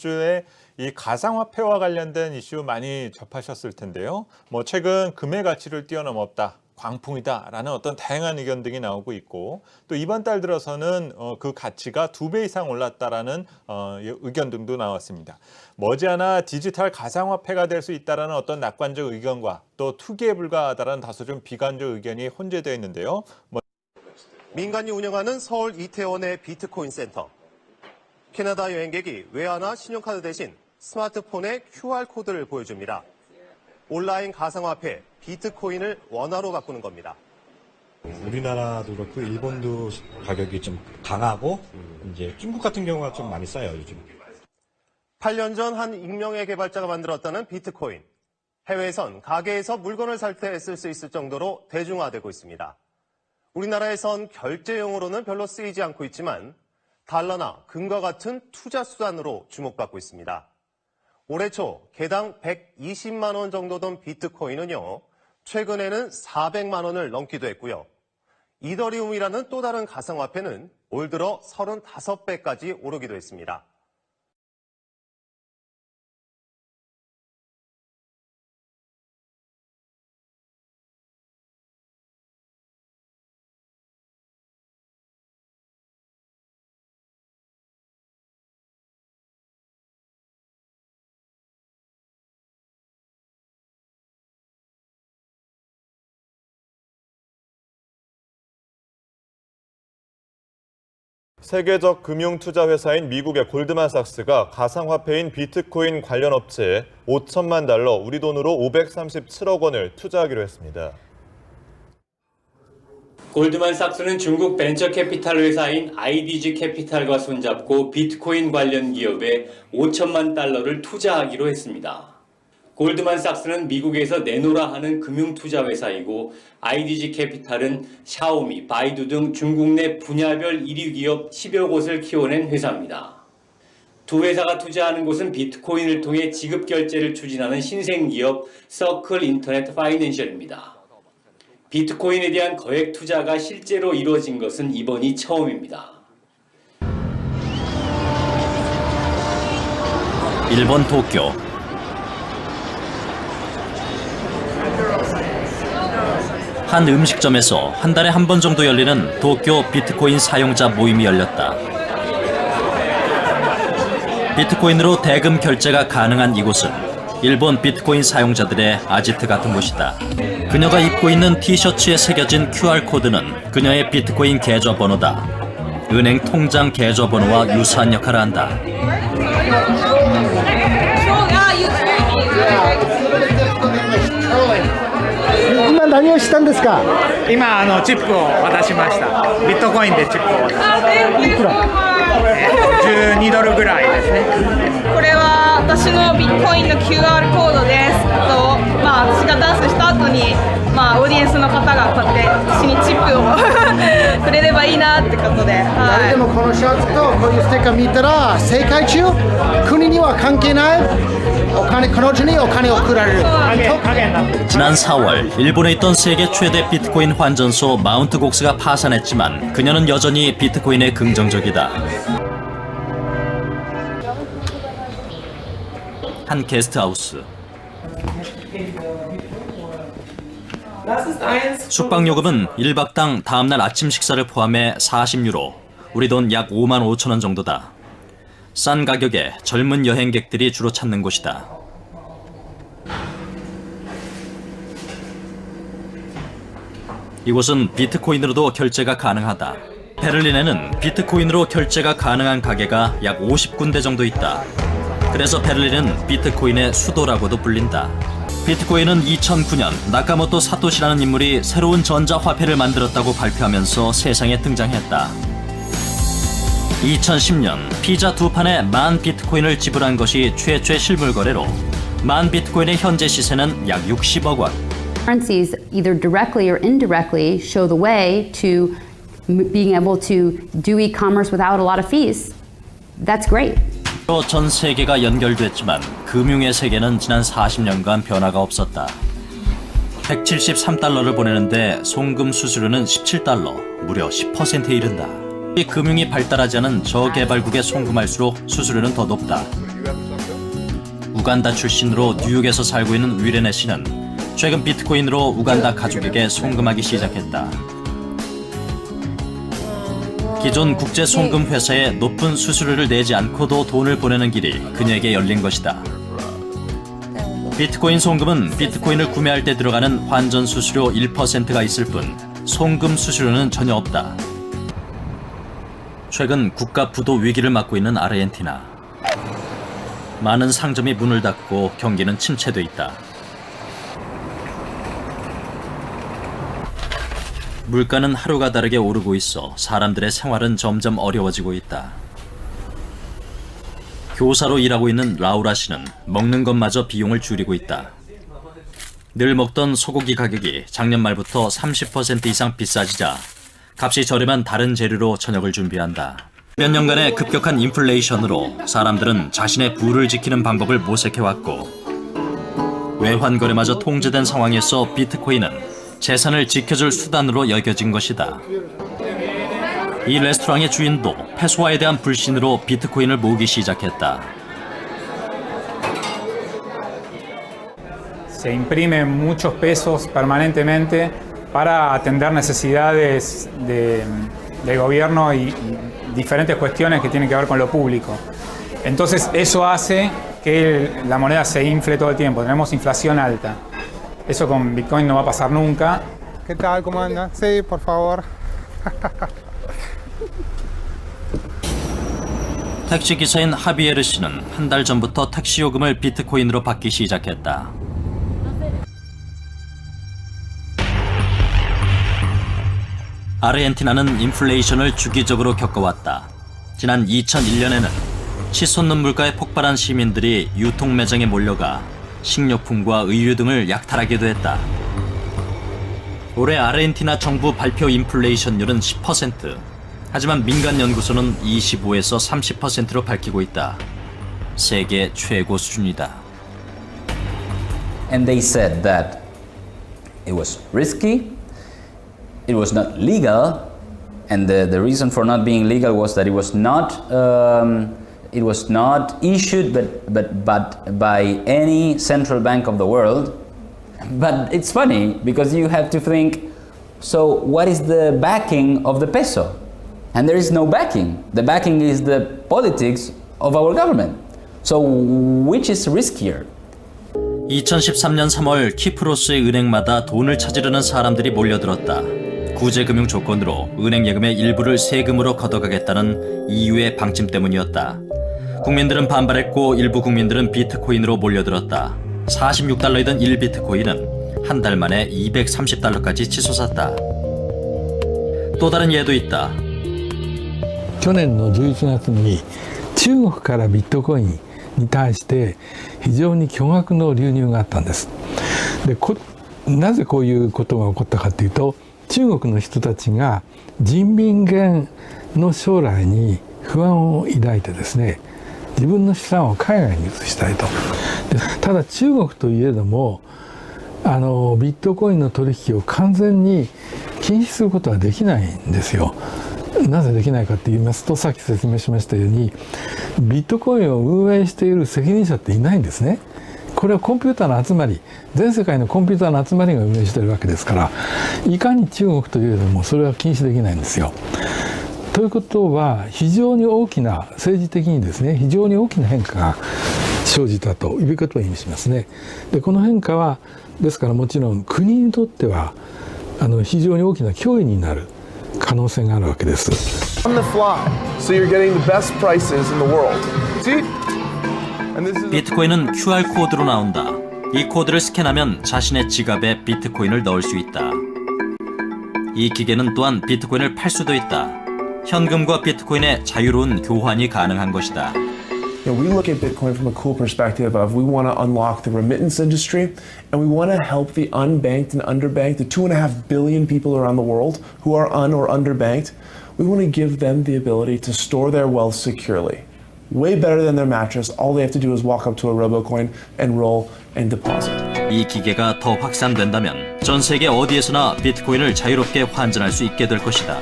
주에 이 가상화폐와 관련된 이슈 많이 접하셨을 텐데요. 최근 금의 가치를 뛰어넘었다, 광풍이다라는 어떤 다양한 의견 등이 나오고 있고, 또 이번 달 들어서는 그 가치가 2배 이상 올랐다라는 의견 등도 나왔습니다. 머지않아 디지털 가상화폐가 될 수 있다라는 어떤 낙관적 의견과 또 투기에 불과하다라는 다소 좀 비관적 의견이 혼재되어 있는데요. 민간이 운영하는 서울 이태원의 비트코인 센터. 캐나다 여행객이 외화나 신용카드 대신 스마트폰에 QR코드를 보여줍니다. 온라인 가상화폐 비트코인을 원화로 바꾸는 겁니다. 우리나라도 그렇고 일본도 가격이 좀 강하고 이제 중국 같은 경우가 좀 많이 싸요, 요즘. 8년 전 한 익명의 개발자가 만들었다는 비트코인. 해외에선 가게에서 물건을 살 때 쓸 수 있을 정도로 대중화되고 있습니다. 우리나라에선 결제용으로는 별로 쓰이지 않고 있지만 달러나 금과 같은 투자 수단으로 주목받고 있습니다. 올해 초 개당 120만 원 정도 던 비트코인은요, 최근에는 400만 원을 넘기도 했고요. 이더리움이라는 또 다른 가상화폐는 올 들어 35배까지 오르기도 했습니다. 세계적 금융투자회사인 미국의 골드만삭스가 가상화폐인 비트코인 관련 업체에 5천만 달러, 우리 돈으로 537억 원을 투자하기로 했습니다. 골드만삭스는 중국 벤처 캐피탈 회사인 IDG 캐피탈과 손잡고 비트코인 관련 기업에 5천만 달러를 투자하기로 했습니다. 골드만삭스는 미국에서 내노라 하는 금융투자 회사이고, IDG 캐피탈은 샤오미, 바이두 등 중국 내 분야별 1위 기업 10여 곳을 키워낸 회사입니다. 두 회사가 투자하는 곳은 비트코인을 통해 지급 결제를 추진하는 신생기업 서클 인터넷 파이낸셜입니다. 비트코인에 대한 거액 투자가 실제로 이루어진 것은 이번이 처음입니다. 일본 도쿄. 한 음식점에서 한 달에 한 번 정도 열리는 도쿄 비트코인 사용자 모임이 열렸다. 비트코인으로 대금 결제가 가능한 이곳은 일본 비트코인 사용자들의 아지트 같은 곳이다. 그녀가 입고 있는 티셔츠에 새겨진 QR코드는 그녀의 비트코인 계좌번호다. 은행 통장 계좌번호와 유사한 역할을 한다. 今何をしたんですか？今チップを渡しました。ビットコインでチップを渡しました。いくら12ドルぐらいですね。これは私のビットコインの QR コードです。私がダンスした後に、オーディエンスの方がこうやって私にチップをくれればいいなってことで、誰でもこのシャツとこういうステッカー見たら世界中国には関係ない彼女にお金を送られる。 지난 4월 일본에 있던 세계 최대 비트코인 환전소 마운트 곡스가 파산했지만 그녀는 여전히 비트코인에 긍정적이다. 한 게스트하우스. 숙박요금은 1박당 다음날 아침 식사를 포함해 40유로, 우리 돈 약 5만 5천 원 정도다. 싼 가격에 젊은 여행객들이 주로 찾는 곳이다. 이곳은 비트코인으로도 결제가 가능하다. 베를린에는 비트코인으로 결제가 가능한 가게가 약 50군데 정도 있다. 그래서 베를린은 비트코인의 수도라고도 불린다. 비트코인은 2009년 나카모토 사토시라는 인물이 새로운 전자화폐를 만들었다고 발표하면서 세상에 등장했다. 2010년 피자 2판에 10,000 비트코인을 지불한 것이 최초의 실물 거래로 10,000 비트코인의 현재 시세는 약 60억 원. Currencies either directly or indirectly show the way to being able to do e-commerce without a lot of fees. That's great. 전 세계가 연결됐지만 금융의 세계는 지난 40년간 변화가 없었다. 173달러를 보내는데 송금 수수료는 17달러, 무려 10%에 이른다. 금융이 발달하지 않은 저개발국에 송금할수록 수수료는 더 높다. 우간다 출신으로 뉴욕에서 살고 있는 위레네 씨는 최근 비트코인으로 우간다 가족에게 송금하기 시작했다. 기존 국제 송금 회사에 높은 수수료를 내지 않고도 돈을 보내는 길이 그녀에게 열린 것이다. 비트코인 송금은 비트코인을 구매할 때 들어가는 환전 수수료 1%가 있을 뿐 송금 수수료는 전혀 없다. 최근 국가 부도 위기를 맞고 있는 아르헨티나. 많은 상점이 문을 닫고 경기는 침체돼 있다. 물가는 하루가 다르게 오르고 있어 사람들의 생활은 점점 어려워지고 있다. 교사로 일하고 있는 라우라 씨는 먹는 것마저 비용을 줄이고 있다. 늘 먹던 소고기 가격이 작년 말부터 30% 이상 비싸지자 값이 저렴한 다른 재료로 저녁을 준비한다. 몇 년간의 급격한 인플레이션으로 사람들은 자신의 부를 지키는 방법을 모색해왔고 외환거래마저 통제된 상황에서 비트코인은 재산을 지켜줄 수단으로 여겨진 것이다. 이 레스토랑의 주인도 페소화에 대한 불신으로 비트코인을 모으기 시작했다. Se imprimen muchos pesos permanentemente para atender necesidades del gobierno y diferentes cuestiones que tienen que ver con lo público. Entonces eso hace que la moneda se infle todo el tiempo, tenemos inflación alta. Eso con Bitcoin no va a pasar nunca. ¿Qué tal? ¿Cómo anda? Sí, por favor. 택시 기사인 하비에르 씨는 한 달 전부터 택시 요금을 비트코인으로 받기 시작했다. 아르헨티나는 인플레이션을 주기적으로 겪어왔다. 지난 2001년에는 치솟는 물가에 폭발한 시민들이 유통 매장에 몰려가 식료품과 의류 등을 약탈하기도 했다. 올해 아르헨티나 정부 발표 인플레이션율은 10%. 하지만 민간 연구소는 25에서 30%로 밝히고 있다. 세계 최고 수준이다. And they said that it was risky, it was not legal, and the reason for not being legal was that it was not issued but by any central bank of the world. But it's funny because you have to think, so what is the backing of the peso? And there is no backing. The backing is the politics of our government. So which is riskier? 2013년 3월 키프로스의 은행마다 돈을 찾으려는 사람들이 몰려들었다. 구제금융 조건으로 은행 예금의 일부를 세금으로 걷어가겠다는 EU의 방침 때문이었다. 국민들은 반발했고 일부 국민들은 비트코인으로 몰려들었다. 46달러이던 1비트코인은 한 달 만에 230달러까지 치솟았다. 또 다른 예도 있다. 去年の11月に中国からビットコインに対して非常に巨額の流入があったんです。でなぜこういうことが起こったかというと、中国の人たちが人民元の将来に不安を抱いてですね、自分の資産を海外に移したいと。でただ中国といえどもビットコインの取引を完全に禁止することはできないんですよ。なぜできないかと言いますと、さっき説明しましたようにビットコインを運営している責任者っていないんですね。これはコンピューターの集まり、全世界のコンピューターの集まりが運営しているわけですから、いかに中国といえどもそれは禁止できないんですよ。ということは非常に大きな、政治的にですね、非常に大きな変化が生じたということを意味しますね。でこの変化はですからもちろん国にとっては非常に大きな脅威になる可能性があるわけです。On the fly, so you're getting the best prices in the world. See? 비트코인은 QR 코드로 나온다. 이 코드를 스캔하면 자신의 지갑에 비트코인을 넣을 수 있다. 이 기계는 또한 비트코인을 팔 수도 있다. 현금과 비트코인의 자유로운 교환이 가능한 것이다. We look at Bitcoin from a cool perspective of we want to unlock the remittance industry and we want to help the unbanked and underbanked, the 2.5 billion people around the world who are un or underbanked. We want to give them the ability to store their wealth securely. Way better than their mattress. All they have to do is walk up to a RoboCoin and roll and deposit. 이 기계가 더 확산된다면 전 세계 어디에서나 비트코인을 자유롭게 환전할 수 있게 될 것이다.